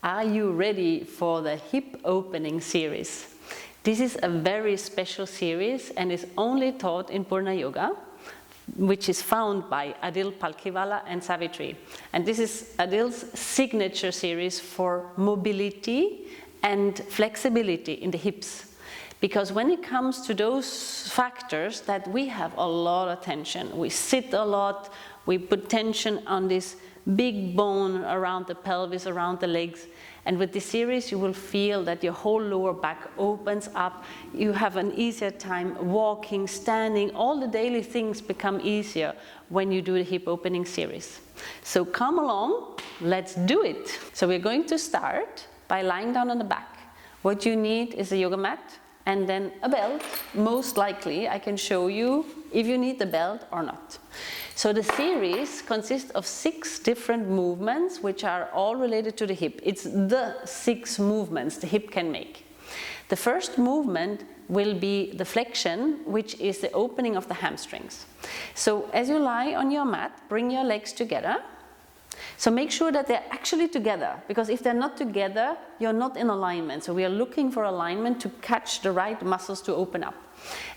Are you ready for the hip opening series? This is a very special series and is only taught in Purna Yoga, which is found by Aadil Palkhivala and Savitri. And this is Aadil's signature series for mobility and flexibility in the hips. Because when it comes to those factors that we have a lot of tension, we sit a lot, we put tension on this big bone around the pelvis, around the legs. And with this series, you will feel that your whole lower back opens up. You have an easier time walking, standing. All the daily things become easier when you do the hip opening series. So come along, let's do it. So we're going to start by lying down on the back. What you need is a yoga mat and then a belt. Most likely, I can show you if you need the belt or not. So the series consists of 6 different movements which are all related to the hip. It's the 6 movements the hip can make. The first movement will be the flexion, which is the opening of the hamstrings. So as you lie on your mat, bring your legs together. So make sure that they're actually together, because if they're not together, you're not in alignment. So we are looking for alignment to catch the right muscles to open up.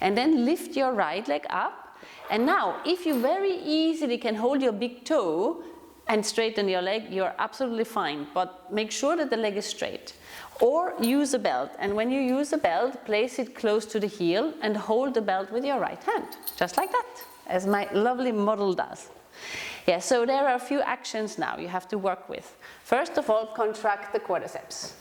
And then lift your right leg up. And now, if you very easily can hold your big toe and straighten your leg, you're absolutely fine. But make sure that the leg is straight. Or use a belt. And when you use a belt, place it close to the heel and hold the belt with your right hand. Just like that, as my lovely model does. Yeah, so there are a few actions now you have to work with. First of all, contract the quadriceps.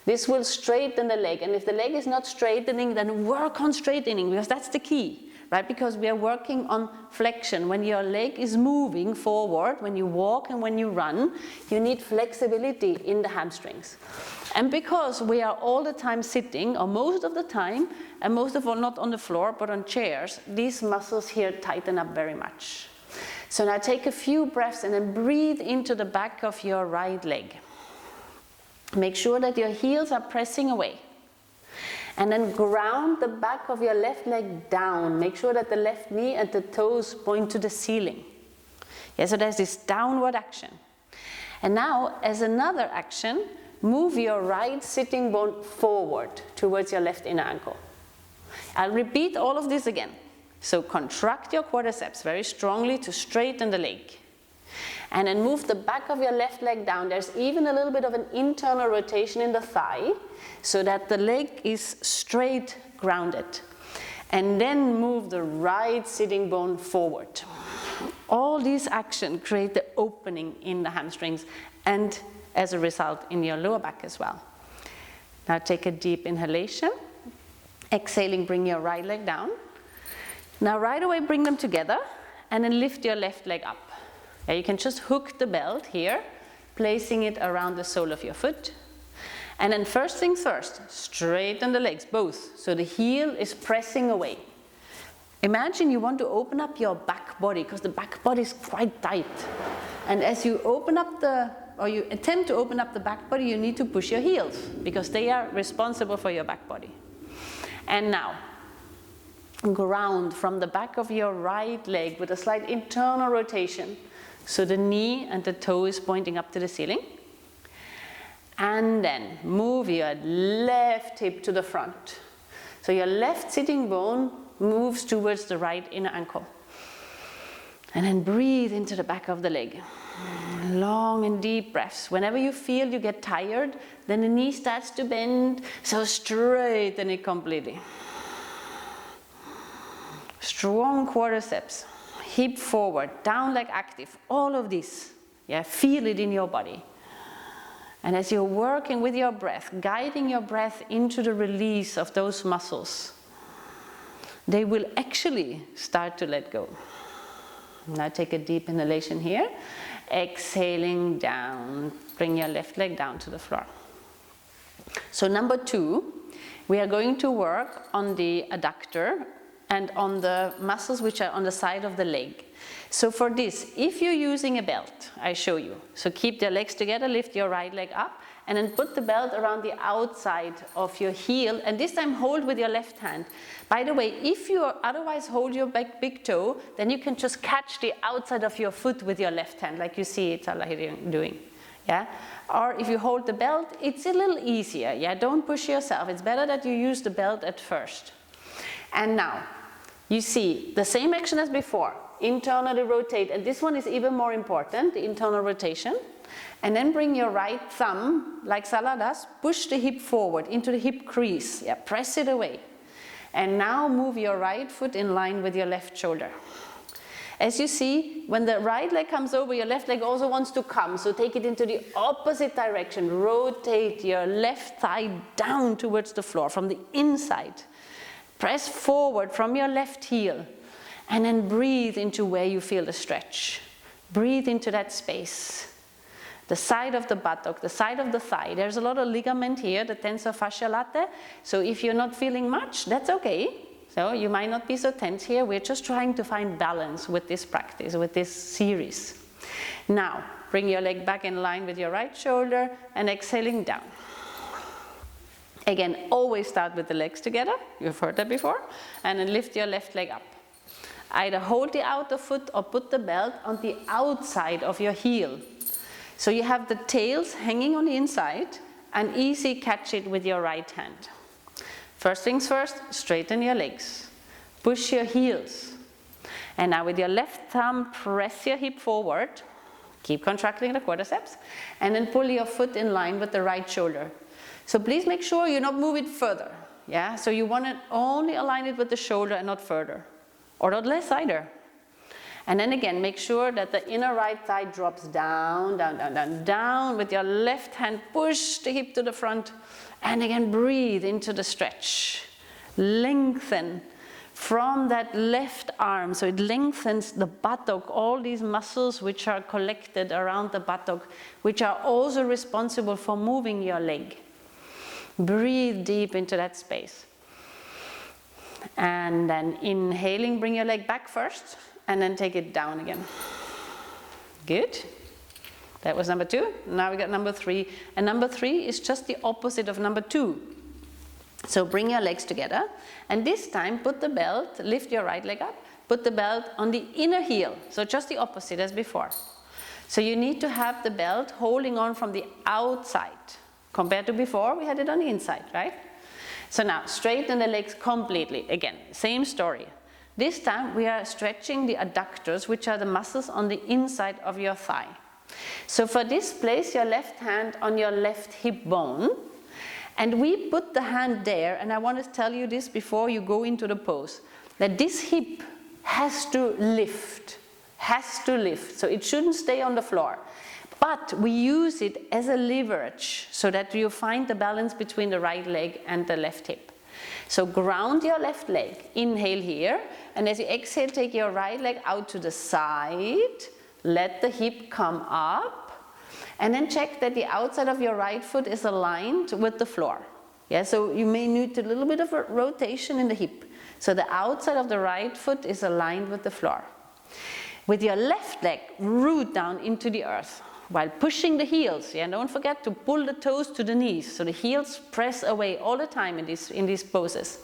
This will straighten the leg. And if the leg is not straightening, then work on straightening, because that's the key. Right? Because we are working on flexion. When your leg is moving forward, when you walk and when you run, you need flexibility in the hamstrings. And because we are all the time sitting, or most of the time, and most of all not on the floor, but on chairs, these muscles here tighten up very much. So now take a few breaths and then breathe into the back of your right leg. Make sure that your heels are pressing away. And then ground the back of your left leg down. Make sure that the left knee and the toes point to the ceiling. Yeah, so there's this downward action. And now, as another action, move your right sitting bone forward towards your left inner ankle. I'll repeat all of this again. So contract your quadriceps very strongly to straighten the leg. And then move the back of your left leg down. There's even a little bit of an internal rotation in the thigh, so that the leg is straight, grounded. And then move the right sitting bone forward. All these actions create the opening in the hamstrings and, as a result, in your lower back as well. Now take a deep inhalation. Exhaling, bring your right leg down. Now right away bring them together and then lift your left leg up. Yeah, you can just hook the belt here, placing it around the sole of your foot. And then first things first, straighten the legs, both, so the heel is pressing away. Imagine you want to open up your back body, because the back body is quite tight. And as you open up you attempt to open up the back body, you need to push your heels, because they are responsible for your back body. And now, ground from the back of your right leg with a slight internal rotation. So the knee and the toe is pointing up to the ceiling. And then move your left hip to the front. So your left sitting bone moves towards the right inner ankle. And then breathe into the back of the leg. Long and deep breaths. Whenever you feel you get tired, then the knee starts to bend. So straighten it completely. Strong quadriceps. Hip forward, down leg active, all of this. Yeah, feel it in your body. And as you're working with your breath, guiding your breath into the release of those muscles, they will actually start to let go. Now take a deep inhalation here. Exhaling down, bring your left leg down to the floor. So number 2, we are going to work on the adductor and on the muscles which are on the side of the leg. So for this, if you're using a belt, I show you. So keep your legs together, lift your right leg up, and then put the belt around the outside of your heel, and this time hold with your left hand. By the way, if you otherwise hold your big toe, then you can just catch the outside of your foot with your left hand, like you see Salah doing. Yeah? Or if you hold the belt, it's a little easier. Yeah? Don't push yourself. It's better that you use the belt at first. And now, you see the same action as before. Internally rotate, and this one is even more important, the internal rotation. And then bring your right thumb, like Salah does, push the hip forward into the hip crease. Yeah, press it away. And now move your right foot in line with your left shoulder. As you see, when the right leg comes over, your left leg also wants to come. So take it into the opposite direction. Rotate your left thigh down towards the floor from the inside. Press forward from your left heel. And then breathe into where you feel the stretch. Breathe into that space. The side of the buttock, the side of the thigh. There's a lot of ligament here, the tensor fascia latae. So if you're not feeling much, that's okay. So you might not be so tense here. We're just trying to find balance with this practice, with this series. Now, bring your leg back in line with your right shoulder and exhaling down. Again, always start with the legs together. You've heard that before. And then lift your left leg up. Either hold the outer foot or put the belt on the outside of your heel. So you have the tails hanging on the inside and easy catch it with your right hand. First things first, straighten your legs. Push your heels. And now with your left thumb, press your hip forward. Keep contracting the quadriceps. And then pull your foot in line with the right shoulder. So please make sure you not move it further. Yeah? So you want to only align it with the shoulder and not further. Or not less either. And then again, make sure that the inner right thigh drops down, down, down, down, down. With your left hand, push the hip to the front. And again, breathe into the stretch. Lengthen from that left arm. So it lengthens the buttock, all these muscles which are collected around the buttock, which are also responsible for moving your leg. Breathe deep into that space. And then inhaling, bring your leg back first. And then take it down again. Good. That was number 2. Now we got number 3. And number 3 is just the opposite of number 2. So bring your legs together. And this time put the belt, lift your right leg up, put the belt on the inner heel. So just the opposite as before. So you need to have the belt holding on from the outside. Compared to before, we had it on the inside, right? So now straighten the legs completely. Again, same story. This time we are stretching the adductors, which are the muscles on the inside of your thigh. So for this, place your left hand on your left hip bone. And we put the hand there, and I want to tell you this before you go into the pose, that this hip has to lift. So it shouldn't stay on the floor. But we use it as a leverage so that you find the balance between the right leg and the left hip. So ground your left leg, inhale here, and as you exhale, take your right leg out to the side, let the hip come up, and then check that the outside of your right foot is aligned with the floor. Yeah, so you may need a little bit of a rotation in the hip. So the outside of the right foot is aligned with the floor. With your left leg, root down into the earth. While pushing the heels, yeah, don't forget to pull the toes to the knees, so the heels press away all the time in these poses.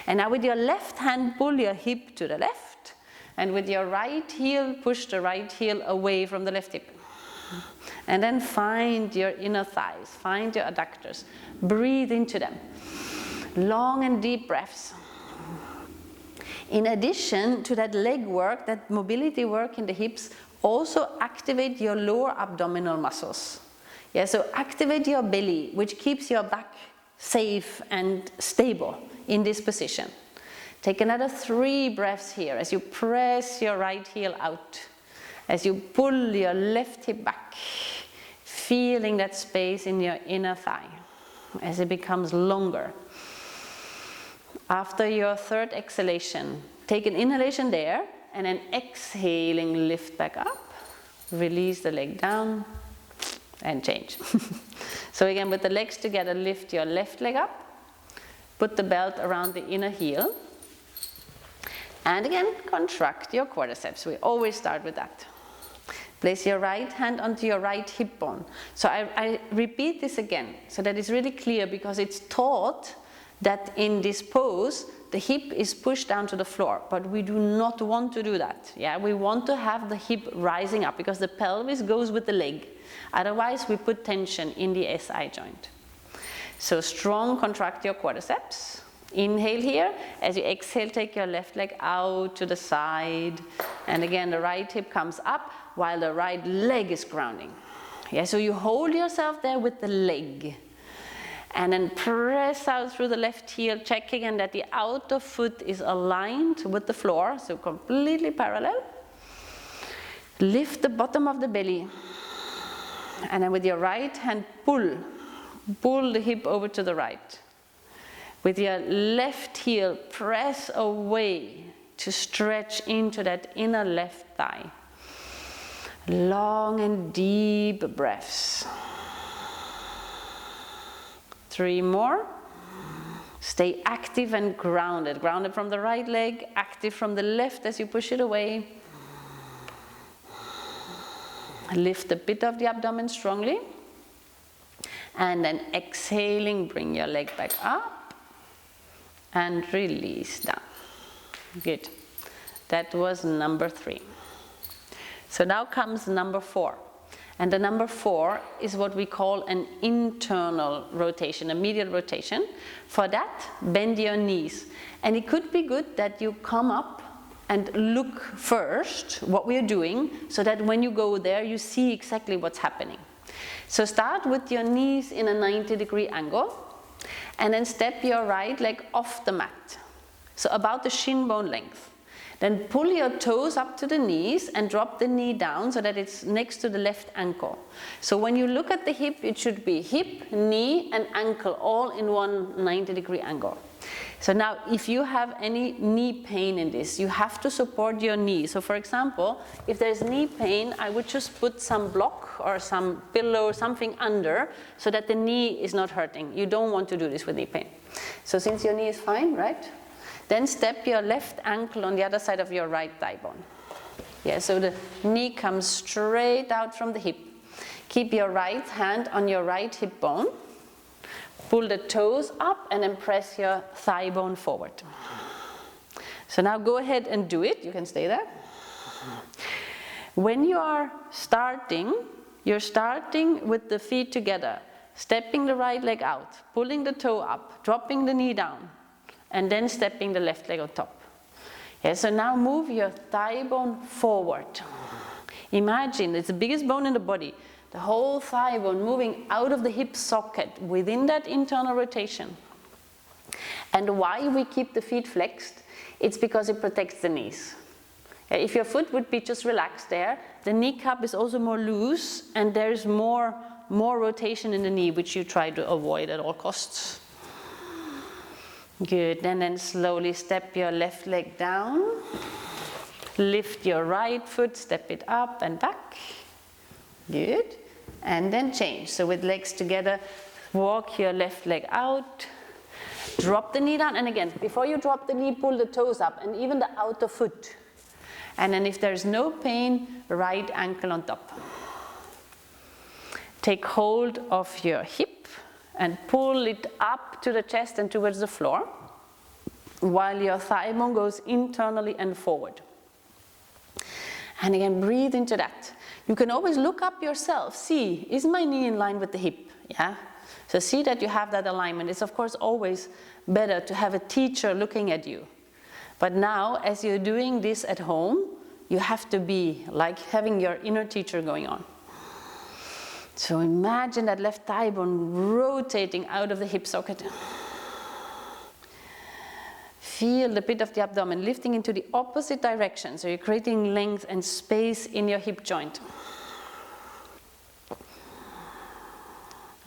And now with your left hand, pull your hip to the left, and with your right heel, push the right heel away from the left hip. And then find your inner thighs, find your adductors, breathe into them. Long and deep breaths. In addition to that leg work, that mobility work in the hips, also activate your lower abdominal muscles. Yeah, so activate your belly, which keeps your back safe and stable in this position. Take another 3 breaths here as you press your right heel out, as you pull your left hip back, feeling that space in your inner thigh as it becomes longer. After your 3rd exhalation, take an inhalation there, and then exhaling, lift back up, release the leg down, and change. So again, with the legs together, lift your left leg up, put the belt around the inner heel, and again, contract your quadriceps. We always start with that. Place your right hand onto your right hip bone. So I repeat this again, so that it's really clear, because it's taught that in this pose, the hip is pushed down to the floor, but we do not want to do that. Yeah, we want to have the hip rising up because the pelvis goes with the leg. Otherwise, we put tension in the SI joint. So strong, contract your quadriceps. Inhale here. As you exhale, take your left leg out to the side. And again, the right hip comes up while the right leg is grounding. Yeah, so you hold yourself there with the leg. And then press out through the left heel, checking and that the outer foot is aligned with the floor, so completely parallel. Lift the bottom of the belly. And then with your right hand, pull the hip over to the right. With your left heel, press away to stretch into that inner left thigh. Long and deep breaths. 3 more. Stay active and grounded. Grounded from the right leg, active from the left as you push it away. Lift a bit of the abdomen strongly. And then exhaling, bring your leg back up. And release down. Good. That was number 3. So now comes number 4. And the number 4 is what we call an internal rotation, a medial rotation. For that, bend your knees. And it could be good that you come up and look first what we are doing, so that when you go there, you see exactly what's happening. So start with your knees in a 90-degree angle, and then step your right leg off the mat. So about the shin bone length. Then pull your toes up to the knees and drop the knee down so that it's next to the left ankle. So when you look at the hip, it should be hip, knee, and ankle all in one 90-degree angle. So now, if you have any knee pain in this, you have to support your knee. So for example, if there's knee pain, I would just put some block or some pillow or something under so that the knee is not hurting. You don't want to do this with knee pain. So since your knee is fine, right? Then step your left ankle on the other side of your right thigh bone. Yeah, so the knee comes straight out from the hip. Keep your right hand on your right hip bone. Pull the toes up and then press your thigh bone forward. So now go ahead and do it. You can stay there. When you are starting, you're starting with the feet together, stepping the right leg out, pulling the toe up, dropping the knee down, and then stepping the left leg on top. Yeah, so now move your thigh bone forward. Imagine it's the biggest bone in the body. The whole thigh bone moving out of the hip socket within that internal rotation. And why we keep the feet flexed? It's because it protects the knees. If your foot would be just relaxed there, the kneecap is also more loose and there's more rotation in the knee, which you try to avoid at all costs. Good, and then slowly step your left leg down. Lift your right foot, step it up and back. Good, and then change. So with legs together, walk your left leg out. Drop the knee down, and again, before you drop the knee, pull the toes up and even the outer foot. And then if there's no pain, right ankle on top. Take hold of your hip and pull it up to the chest and towards the floor, while your thigh bone goes internally and forward. And again, breathe into that. You can always look up yourself, see, is my knee in line with the hip? Yeah? So see that you have that alignment. It's of course always better to have a teacher looking at you. But now, as you're doing this at home, you have to be like having your inner teacher going on. So imagine that left thigh bone rotating out of the hip socket. Feel the pit of the abdomen lifting into the opposite direction. So you're creating length and space in your hip joint.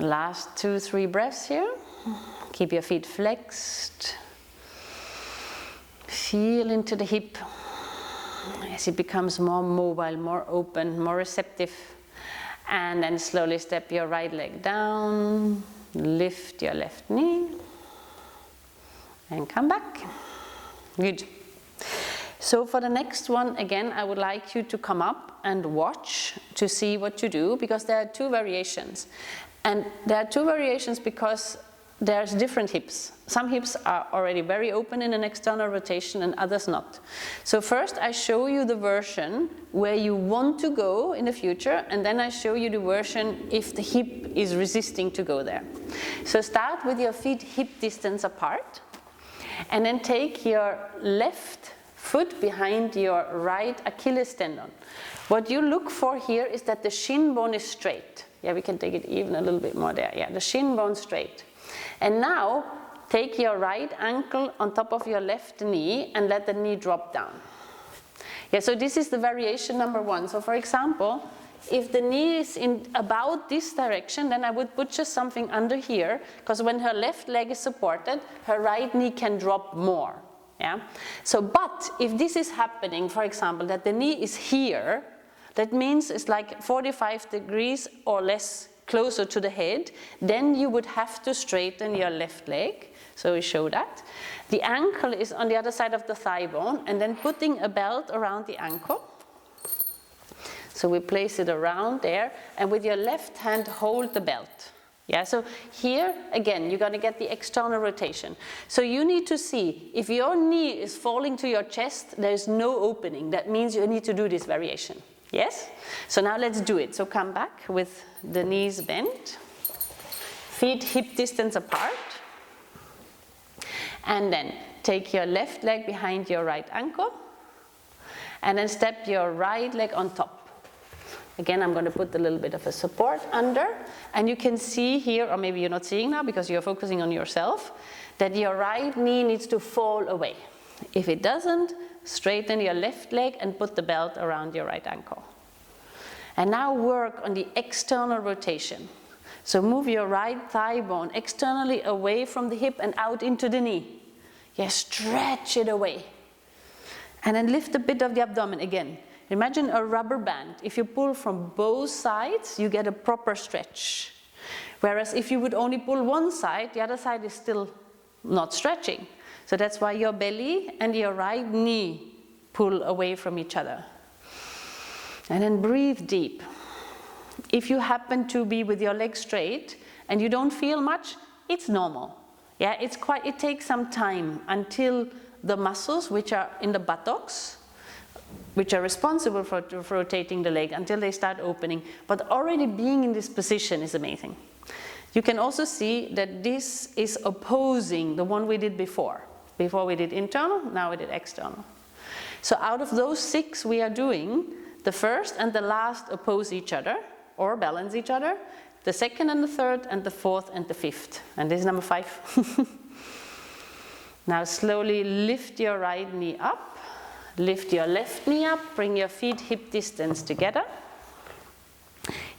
Last 2-3 breaths here. Keep your feet flexed. Feel into the hip as it becomes more mobile, more open, more receptive. And then slowly step your right leg down, lift your left knee, and come back. Good. So for the next one, again, I would like you to come up and watch to see what you do, because there are 2 variations. And there are 2 variations because there's different hips. Some hips are already very open in an external rotation and others not. So first I show you the version where you want to go in the future, and then I show you the version if the hip is resisting to go there. So start with your feet hip distance apart, and then take your left foot behind your right Achilles tendon. What you look for here is that the shin bone is straight. Yeah, we can take it even a little bit more there. Yeah, the shin bone straight. And now take your right ankle on top of your left knee and let the knee drop down. Yeah, so this is the variation number 1. So for example, if the knee is in about this direction, then I would put just something under here, because when her left leg is supported, her right knee can drop more. Yeah? So, but if this is happening, for example, that the knee is here, that means it's like 45 degrees or less closer to the head, then you would have to straighten your left leg. So we show that. The ankle is on the other side of the thigh bone, and then putting a belt around the ankle. So we place it around there, and with your left hand hold the belt. Yeah, so here, again, you're going to get the external rotation. So you need to see, if your knee is falling to your chest, there's no opening. That means you need to do this variation. Yes? So now let's do it. So come back with the knees bent, feet hip distance apart, and then take your left leg behind your right ankle, and then step your right leg on top. Again, I'm going to put a little bit of a support under, and you can see here, or maybe you're not seeing now because you're focusing on yourself, that your right knee needs to fall away. If it doesn't, straighten your left leg and put the belt around your right ankle. And now work on the external rotation. So move your right thigh bone externally away from the hip and out into the knee. Yeah, stretch it away. And then lift a bit of the abdomen again. Imagine a rubber band. If you pull from both sides, you get a proper stretch. Whereas if you would only pull one side, the other side is still not stretching. So that's why your belly and your right knee pull away from each other. And then breathe deep. If you happen to be with your legs straight and you don't feel much, it's normal. Yeah, it takes some time until the muscles, which are in the buttocks, which are responsible for rotating the leg, until they start opening. But already being in this position is amazing. You can also see that this is opposing the one we did before. Before we did internal, now we did external. So out of those 6 we are doing, the first and the last oppose each other or balance each other. The second and the third and the fourth and the fifth. And this is number 5. Now slowly lift your right knee up. Lift your left knee up. Bring your feet hip distance together.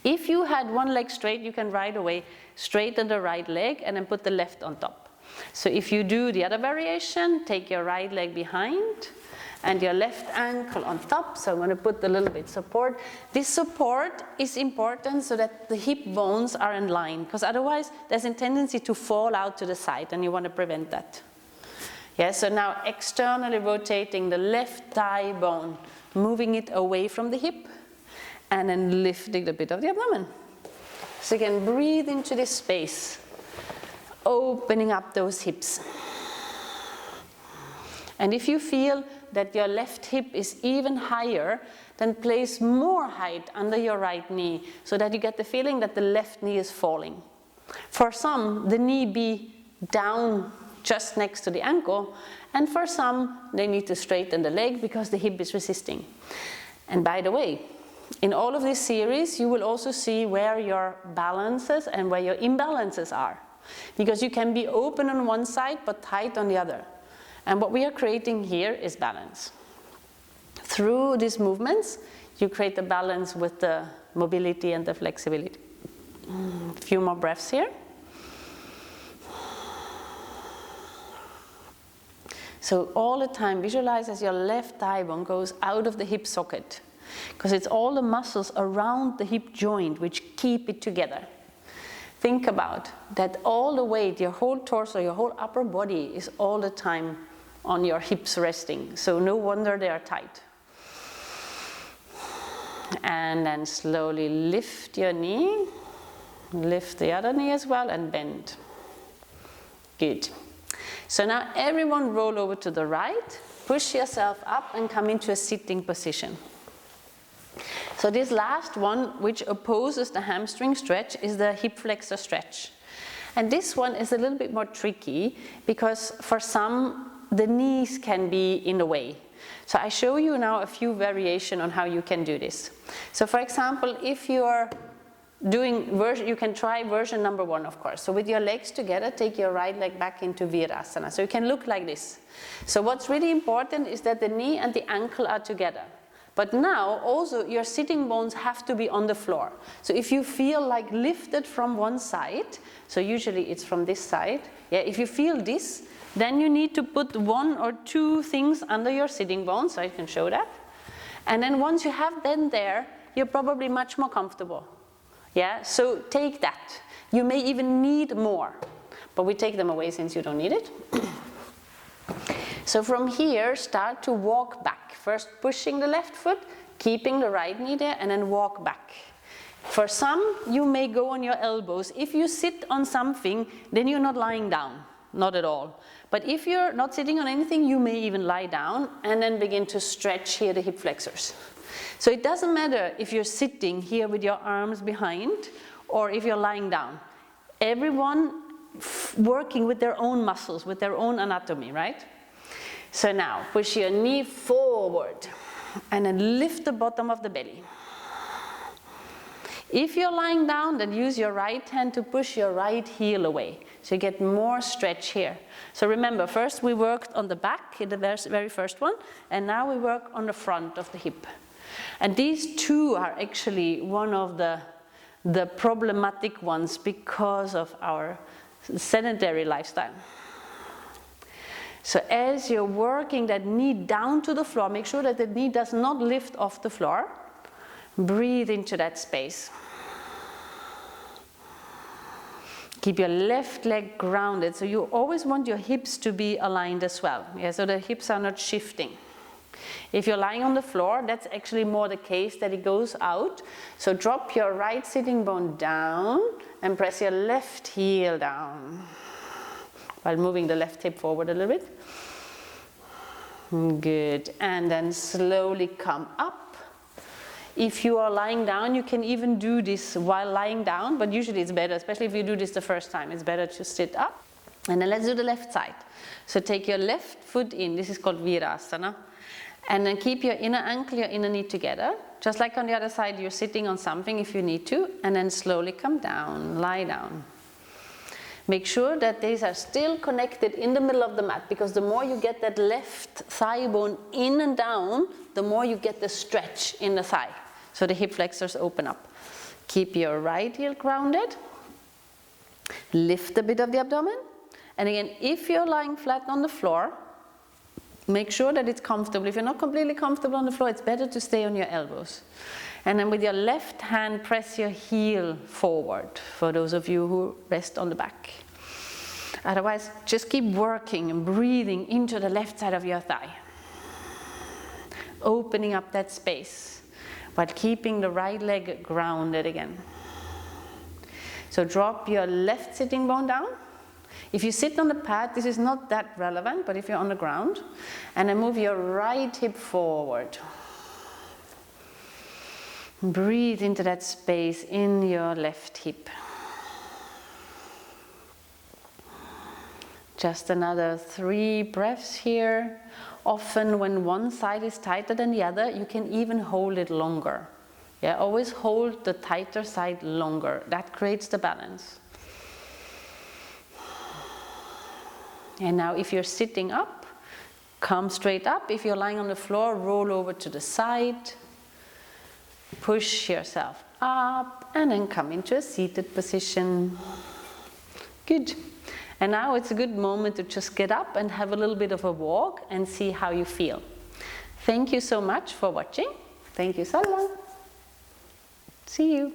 If you had one leg straight, you can right away straighten the right leg and then put the left on top. So if you do the other variation, take your right leg behind and your left ankle on top. So I'm going to put a little bit support. This support is important so that the hip bones are in line, because otherwise there's a tendency to fall out to the side, and you want to prevent that. Yeah, so now externally rotating the left thigh bone, moving it away from the hip, and then lifting a bit of the abdomen. So again, breathe into this space, opening up those hips. And if you feel that your left hip is even higher, then place more height under your right knee so that you get the feeling that the left knee is falling. For some, the knee be down just next to the ankle, and for some, they need to straighten the leg because the hip is resisting. And by the way, in all of this series, you will also see where your balances and where your imbalances are. Because you can be open on one side but tight on the other. And what we are creating here is balance. Through these movements, you create a balance with the mobility and the flexibility. A few more breaths here. So all the time, visualize as your left thigh bone goes out of the hip socket, because it's all the muscles around the hip joint which keep it together. Think about that all the weight, your whole torso, your whole upper body is all the time on your hips resting. So no wonder they are tight. And then slowly lift your knee, lift the other knee as well, and bend. Good. So now everyone roll over to the right, push yourself up and come into a sitting position. So this last one, which opposes the hamstring stretch, is the hip flexor stretch. And this one is a little bit more tricky because for some, the knees can be in the way. So I show you now a few variations on how you can do this. So for example, if you're doing you can try version number 1, of course. So with your legs together, take your right leg back into Virasana. So you can look like this. So what's really important is that the knee and the ankle are together. But now also your sitting bones have to be on the floor. So if you feel like lifted from one side, so usually it's from this side, yeah, if you feel this, then you need to put 1 or 2 things under your sitting bones, so I can show that. And then once you have them there, you're probably much more comfortable. Yeah, so take that. You may even need more, but we take them away since you don't need it. So from here, start to walk back. First pushing the left foot, keeping the right knee there, and then walk back. For some, you may go on your elbows. If you sit on something, then you're not lying down, not at all. But if you're not sitting on anything, you may even lie down and then begin to stretch here the hip flexors. So it doesn't matter if you're sitting here with your arms behind or if you're lying down. Everyone working with their own muscles, with their own anatomy, right? So now, push your knee forward and then lift the bottom of the belly. If you're lying down, then use your right hand to push your right heel away. So you get more stretch here. So remember, first we worked on the back in the very first one, and now we work on the front of the hip. And these two are actually one of the problematic ones because of our sedentary lifestyle. So as you're working that knee down to the floor, make sure that the knee does not lift off the floor. Breathe into that space. Keep your left leg grounded. So you always want your hips to be aligned as well. Yeah, so the hips are not shifting. If you're lying on the floor, that's actually more the case that it goes out. So drop your right sitting bone down and press your left heel down while moving the left hip forward a little bit. Good. And then slowly come up. If you are lying down, you can even do this while lying down, but usually it's better, especially if you do this the first time, it's better to sit up. And then let's do the left side. So take your left foot in, this is called Virasana. And then keep your inner ankle, your inner knee together. Just like on the other side, you're sitting on something if you need to, and then slowly come down, lie down. Make sure that these are still connected in the middle of the mat, because the more you get that left thigh bone in and down, the more you get the stretch in the thigh. So the hip flexors open up. Keep your right heel grounded. Lift a bit of the abdomen. And again, if you're lying flat on the floor, make sure that it's comfortable. If you're not completely comfortable on the floor, it's better to stay on your elbows. And then with your left hand, press your heel forward, for those of you who rest on the back. Otherwise, just keep working and breathing into the left side of your thigh. Opening up that space, but keeping the right leg grounded again. So drop your left sitting bone down. If you sit on the pad, this is not that relevant, but if you're on the ground, and then move your right hip forward. Breathe into that space in your left hip. Just another 3 breaths here. Often when one side is tighter than the other, you can even hold it longer. Yeah, always hold the tighter side longer. That creates the balance. And now if you're sitting up, come straight up. If you're lying on the floor, roll over to the side. Push yourself up and then come into a seated position. Good. And now it's a good moment to just get up and have a little bit of a walk and see how you feel. Thank you so much for watching. Thank you, Salva. See you.